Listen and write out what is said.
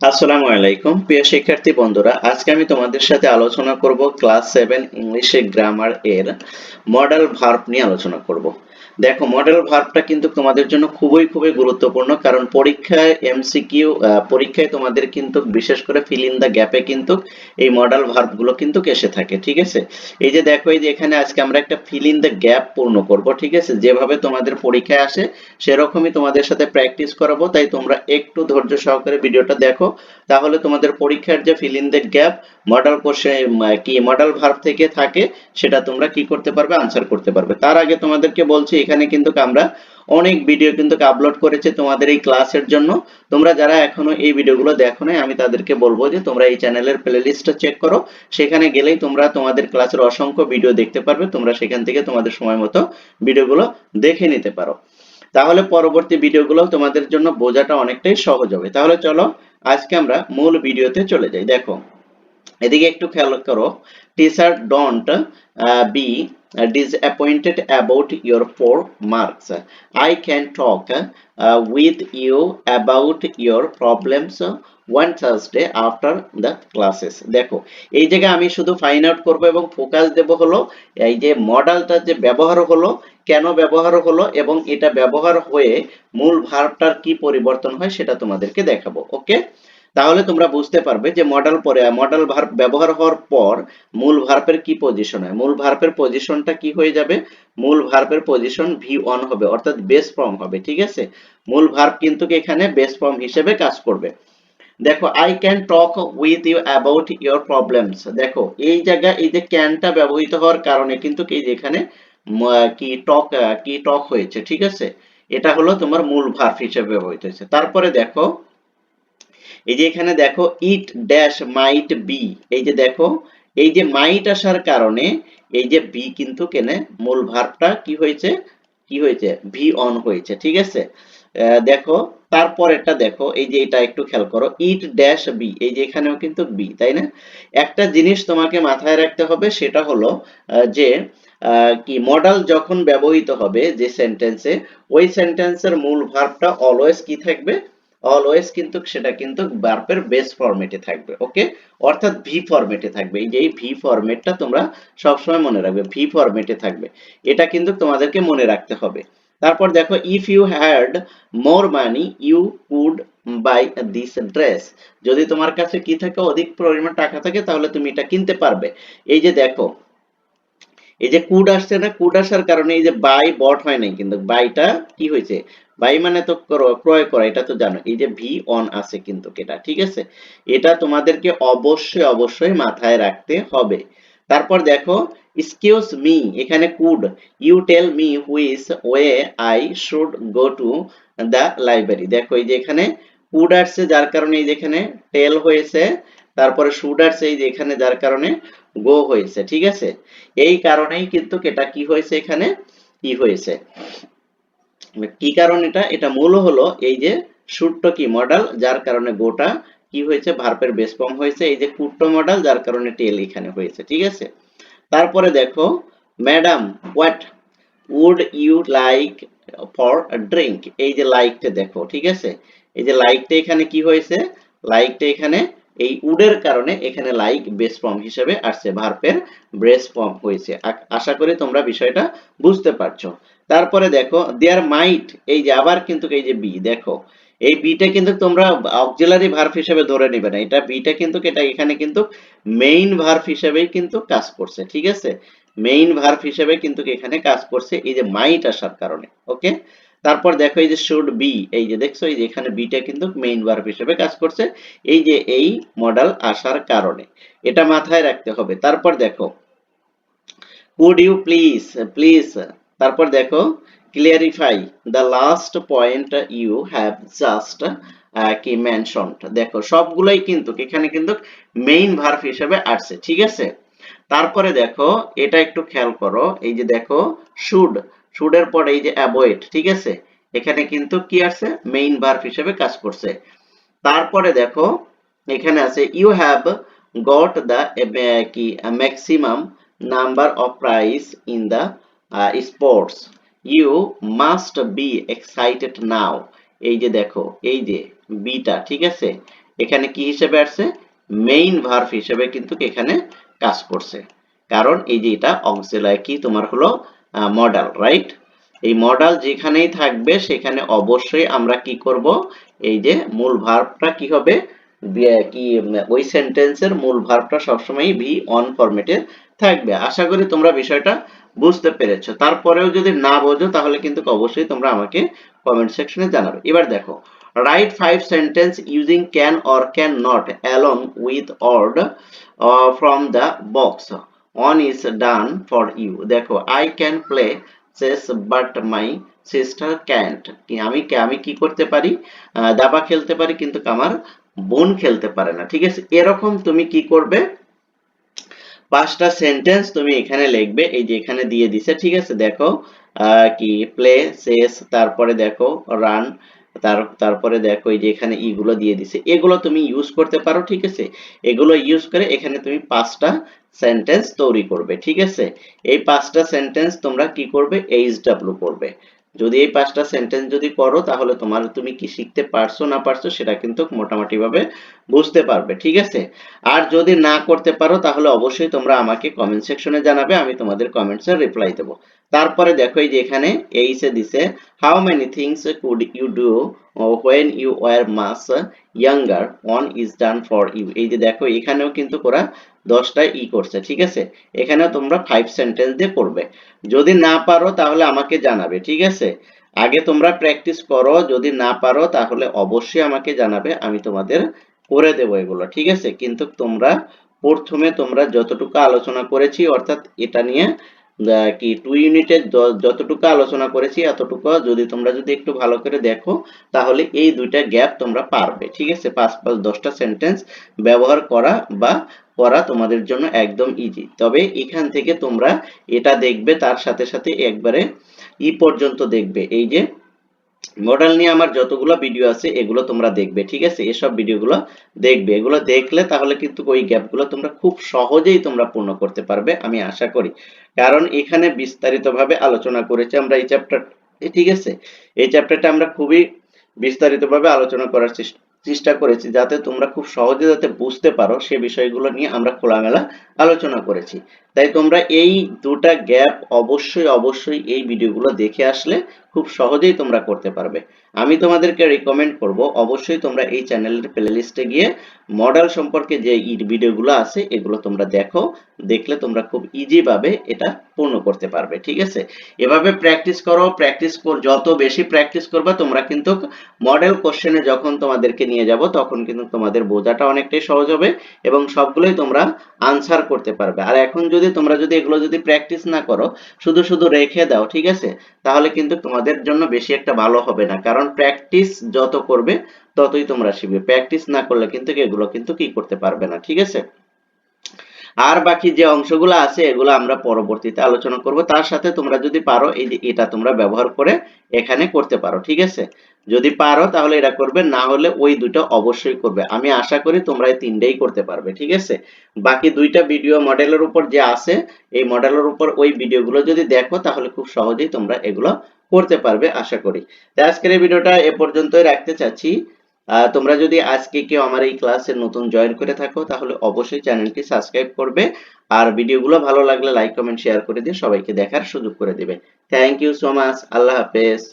আসসালামু আলাইকুম প্রিয় শিক্ষার্থী বন্ধুরা, আজকে আমি তোমাদের সাথে আলোচনা করব ক্লাস 7 ইংলিশে গ্রামার এর মডেল ভার্ব নিয়ে আলোচনা করব। দেখো, মডেল ভার্বটা কিন্তু তোমাদের জন্য খুবই গুরুত্বপূর্ণ, কারণ পরীক্ষায় এমসিকিউ পরীক্ষায় তোমাদের কিন্তু বিশেষ করে ফিল ইন দা গ্যাপে কিন্তু এই মডেল ভার্ব গুলো কিন্তু এসে থাকে। ঠিক আছে, এই যে দেখো, এই যে এখানে আজকে আমরা একটা ফিল ইন দা গ্যাপ পূর্ণ করব। ঠিক আছে, যেভাবে তোমাদের পরীক্ষায় আসে সেরকমই তোমাদের সাথে প্র্যাকটিস করাবো, তাই তোমরা একটু ধৈর্য সহকারে ভিডিওটা দেখো। তাহলে তোমাদের পরীক্ষার যে fill in the gap model question কি মডেল ভার্ব থেকে থাকে সেটা তোমরা কি করতে পারবে, আনসার করতে পারবে। তার আগে তোমাদেরকে বলছি, এখানে কিন্তু আমরা অনেক ভিডিও কিন্তু আপলোড করেছে তোমাদের এই ক্লাসের জন্য। তোমরা যারা এখনো এই ভিডিওগুলো দেখো নাই, আমি তাদেরকে বলবো যে তোমরা এই চ্যানেলের প্লেলিস্টটা চেক করো। সেখানে গেলেই তোমরা তোমাদের ক্লাসের অসংখ্য ভিডিও দেখতে পারবে। তোমরা সেখান থেকে তোমাদের সময় মতো ভিডিওগুলো দেখে নিতে পারো। তাহলে পরবর্তী ভিডিওগুলো তোমাদের জন্য বোঝাটা অনেকটাই সহজ হবে। তাহলে চলো আজকে আমরা মূল ভিডিওতে চলে যাই। দেখো, এদিকে একটু খেয়াল করো। Teacher don't be disappointed about your 4 marks. I can talk with you about your problems one Thursday after the classes. দেখো, এই জায়গায় আমি শুধু ফাইন্ড আউট করব এবং ফোকাস দেব হলো এই যে মডেলটা যে ব্যবহার হলো, কেন ব্যবহার হলো, এবং এটা ব্যবহার হয়ে মূল ভার্বটার কি পরিবর্তন হয় সেটা তোমাদেরকে দেখাবো। ওকে, তাহলে তোমরা বুঝতে পারবে যে মডেল ভার্ব ব্যবহার হওয়ার পর মূল ভার্বের কি পজিশন হয়। মূল ভার্বের পজিশনটা কি হয়ে যাবে, মূল ভার্বের পজিশন V1 হবে, অর্থাৎ বেস ফর্ম হবে। ঠিক আছে, মূল ভার্ব কিন্তু এখানে বেস ফর্ম হিসেবে কাজ করবে। দেখো, I can talk with you about your problems. দেখো, এই জায়গায় এই যে ক্যানটা ব্যবহৃত হওয়ার কারণে কিন্তু এই যে এখানে কি টক হয়েছে। ঠিক আছে, এটা হলো তোমার মূল ভার্ব হিসেবে ব্যবহৃত হয়েছে। তারপরে দেখো, এই যে এখানে দেখো, ইট ড্যাশ মাইট বি। এই যে দেখো, এই যে মাইট আসার কারণে এই যে বি কিন্তু কেনে মূল ভার্বটা কি হয়েছে ভি অন হয়েছে। ঠিক আছে, দেখো তারপরেরটা দেখো, এই যে এটা একটু খেয়াল করো, ইট ড্যাশ বি। এই যে এখানেও কিন্তু বি, তাই না? একটা জিনিস তোমাকে মাথায় রাখতে হবে, সেটা হলো যে কি মডেল যখন ব্যবহৃত হবে যে সেন্টেন্সে, ওই সেন্টেন্সের মূল ভার্বটা অলওয়েজ কি থাকবে, অলওয়েজ কিন্তু সেটা কিন্তু ভার্বের বেস ফরম্যাটে থাকবে। ওকে, অর্থাৎ ভি ফরম্যাটে থাকবে। এই যে এই ভি ফরম্যাটটা তোমরা সবসময় মনে রাখবে, ভি ফরম্যাটে থাকবে, এটা কিন্তু তোমাদেরকে মনে রাখতে হবে। তারপর দেখো, if you had more money you could buy this dress. যদি তোমার কাছে কি থাকে, অধিক পরিমাণ টাকা থাকে, তাহলে তুমি এটা কিনতে পারবে। এই যে দেখো, এই যে কুড আসছে না, কুড আসার কারণে এই যে বাই বট হয় নাই, কিন্তু বাইটা কি হয়েছে, বাই মানে তো ক্রয় করা, এটা তো জানো। এই যে ভি অন আছে কিন্তু এটা। ঠিক আছে, এটা তোমাদেরকে অবশ্যই মাথায় রাখতে হবে। তারপর দেখো, এক্সকিউজ মি, এখানে could, you tell me which way I should go to the library. দেখো, এই যে এখানে কুড আসছে যার কারণে এই যে এখানে টেল হয়েছে, তারপরে শুড আসছে এই যে এখানে যার কারণে গো হয়েছে। ঠিক আছে, এই কারণেই কিন্তু এটা কি হয়েছে, এখানে কি হয়েছে, কি কারণ, এটা মূল হলো এই যে শুডটো কি মডেল, যার কারণে গোটা কি হয়েছে, ভার্বের বেস ফর্ম হয়েছে। এই যে কুডটো মডেল, যার কারণে টেল এখানে হয়েছে। ঠিক আছে, তারপরে দেখো, madam what would you like for drink. এই যে লাইকটা দেখো, ঠিক আছে, এই যে লাইকটা এখানে কি হয়েছে, লাইকটা এখানে এই উডের কারণে এখানে লাইক বেস ফর্ম হিসেবে আসছে, ভার্বের বেস ফর্ম হয়েছে। আশা করি তোমরা বিষয়টা বুঝতে পারছো। তারপরে দেখো, দেয়ার মাইট, এই যে আবার কিন্তু এই যে বি, দেখো এই বিটা কিন্তু তোমরা অক্সিলারি ভার্ব হিসেবে ধরে নিবে না, এটা বিটা কিন্তু এটা এখানে কিন্তু মেইন ভার্ব হিসেবেই কিন্তু কাজ করছে। ঠিক আছে, মেইন ভার্ব হিসেবে কিন্তু এখানে কাজ করছে এই যে মাইট আসার কারণে। ওকে, তারপর দেখো, এই যে শুড বি, এই যে দেখছো, এই যে এখানে বিটা কিন্তু মেইন ভার্ব হিসেবে কাজ করছে এই যে এই মডেল আসার কারণে, এটা মাথায় রাখতে হবে। তারপর দেখো, কুড ইউ প্লিজ, প্লিজ, তারপর দেখো, clarify the last point you have just কি মেনশনড। দেখো, সবগুলোই কিন্তু এখানে কিন্তু মেইন ভার্ব হিসেবে আসছে। ঠিক আছে, তারপরে দেখো, এটা একটু খেয়াল করো, এই যে দেখো, শুড, শুডের পরে এই যে অ্যাভয়েড। ঠিক আছে, এখানে কিন্তু কি আছে, মেইন ভার্ব হিসেবে কাজ করছে। তারপরে দেখো, এখানে আছে ইউ হ্যাভ গট দ্য কি maximum number of prize in the sports, you must be excited now. এই যে দেখো, এই যে বিটা, ঠিক আছে, এখানে কি হিসেবে আসছে, মেইন ভার্ব হিসেবে কিন্তু এখানে কাজ করছে, কারণ এই যে এটা অক্সিলারি কি তোমার হলো মডাল, রাইট? এই মডাল যেখানেই থাকবে সেখানে অবশ্যই আমরা কি করব, এই যে মূল ভার্বটা কি হবে, কি ওই সেন্টেন্সের মূল ভার্বটা সবসময় ভি অন ফরম্যাটে থাকবে। আশা করি তোমরা বিষয়টা বুঝতে পেরেছো। তারপরেও যদি না বোঝো তাহলে কিন্তু অবশ্যই তোমরা আমাকে কমেন্ট সেকশনে জানাবে। এবার দেখো, write 5 sentence using can or can not along with word from the box. One is done for you. দেখো, I can play chess but my sister can't. আমি কি করতে পারি, দাবা খেলতে পারি কিন্তু আমার বোন খেলতে পারে না। ঠিক আছে, এরকম তুমি কি করবে, 5টা সেন্টেন্স তুমি এখানে লিখবে, এই যে এখানে দিয়ে দিছে। ঠিক আছে, দেখো কি প্লে, চেস, তারপরে দেখো রান, তারপরে দেখো এই যে এখানে ইগুলো দিয়ে দিছে, এগুলো তুমি ইউজ করতে পারো। ঠিক আছে, এগুলো ইউজ করে এখানে তুমি 5টা সেন্টেন্স তৈরি করবে। ঠিক আছে, এই 5টা সেন্টেন্স তোমরা কি করবে, এইচডব্লিউ করবে। যদি এই 5টা সেন্টেন্স যদি করো তাহলে তুমি কি শিখতে পারছো না পারছো সেটা কিন্তু মোটামুটি ভাবে বুঝতে পারবে। ঠিক আছে, আর যদি না করতে পারো তাহলে অবশ্যই তোমরা আমাকে কমেন্ট সেকশনে জানাবে, আমি তোমাদের কমেন্টসের রিপ্লাই দেব। তারপরে দেখো এই যে এখানে এইসে দিছে, how many things could you do when you were much younger, one is done for you। এই যে দেখো এখানেও কিন্তু ওরা 10টা করছে। ঠিক আছে, এখানেও তোমরা 5 সেন্টেন্স দিয়ে করবে। যদি না পারো তাহলে আমাকে জানাবে। ঠিক আছে, আগে তোমরা প্র্যাকটিস করো, যদি না পারো তাহলে অবশ্যই আমাকে জানাবে, আমি তোমাদের করে দেব এগুলো। ঠিক আছে, কিন্তু প্রথমে তোমরা যতটুকু আলোচনা করেছি, অর্থাৎ এটা নিয়ে কি 2 ইউনিটের যতটুকু আলোচনা করেছি এতটুকু যদি একটু ভালো করে দেখো তাহলে এই দুইটা গ্যাপ তোমরা পারবে। ঠিক আছে, 5 10টা সেন্টেন্স ব্যবহার করা বা পড়া তোমাদের জন্য একদম ইজি। তবে এখান থেকে তোমরা এটা দেখবে, তার সাথে সাথে একবারে পর্যন্ত দেখবে, এই যে মডেল নিয়ে আমার যতগুলো ভিডিও আছে এগুলো তোমরা দেখবে। ঠিক আছে, এসব ভিডিওগুলো দেখবে, এগুলো দেখলে তাহলে কিন্তু ওই গ্যাপগুলো তোমরা খুব সহজেই তোমরা পূর্ণ করতে পারবে, আমি আশা করি। কারণ এখানে বিস্তারিতভাবে আলোচনা করেছি আমরা এই চ্যাপ্টার। ঠিক আছে, এই চ্যাপ্টারটা আমরা খুবই বিস্তারিতভাবে আলোচনা করার চেষ্টা করেছি, যাতে তোমরা খুব সহজে যাতে বুঝতে পারো সে বিষয়গুলো নিয়ে আমরা খোলামেলা আলোচনা করেছি। তাই তোমরা এই দুটা গ্যাপ অবশ্যই অবশ্যই এই ভিডিওগুলো দেখে আসলে খুব সহজেই তোমরা করতে পারবে। আমি তোমাদেরকে রিকমেন্ড করব অবশ্যই তোমরা এই চ্যানেলের প্লেলিস্টে গিয়ে মডেল সম্পর্কে যে ভিডিওগুলো আছে এগুলো তোমরা দেখো, দেখলে তোমরা খুব ইজি ভাবে এটা পূর্ণ করতে পারবে। ঠিক আছে, এভাবে প্র্যাকটিস করো, যত বেশি প্র্যাকটিস করবে তোমরা কিন্তু মডেল কোশ্চেনে যখন তোমাদেরকে নিয়ে যাব তখন কিন্তু তোমাদের বোঝাটা অনেকটাই সহজ হবে এবং সবগুলোই তোমরা আনসার করতে পারবে। আর এখন তোমরা এগুলো যদি প্র্যাকটিস না করো, শুধু শুধু রেখে দাও, ঠিক আছে, তাহলে কিন্তু তোমাদের জন্য বেশি একটা ভালো হবে না, কারণ প্র্যাকটিস যত করবে ততই তোমরা শিখবে। প্র্যাকটিস না করলে কিন্তু এগুলো কিন্তু কি করতে পারবে না। ঠিক আছে, আর বাকি যে অংশগুলো আছে এগুলো আমরা পরবর্তীতে আলোচনা করব। তার সাথে তোমরা যদি পারো এই যে এটা তোমরা ব্যবহার করে এখানে করতে পারো। ঠিক আছে, যদি পারো তাহলে এটা করবে, না হলে ওই দুটো অবশ্যই করবে। আমি আশা করি তোমরা এই তিনটেই করতে পারবে। ঠিক আছে, বাকি দুইটা ভিডিও মডেলের উপর যে আছে, এই মডেলের উপর ওই ভিডিওগুলো যদি দেখো তাহলে খুব সহজেই তোমরা এগুলো করতে পারবে আশা করি। তো আজকের এই ভিডিওটা এ পর্যন্তই রাখতে চাচ্ছি। তোমরা যদি আজকে কেউ আমার এই ক্লাসে নতুন জয়েন করে থাকো তাহলে অবশ্যই চ্যানেলটি সাবস্ক্রাইব করবে, আর ভিডিওগুলো ভালো লাগলে লাইক কমেন্ট শেয়ার করে দিয়ে সবাইকে দেখার সুযোগ করে দিবে। থ্যাংক ইউ সো মাচ, আল্লাহ হাফেজ।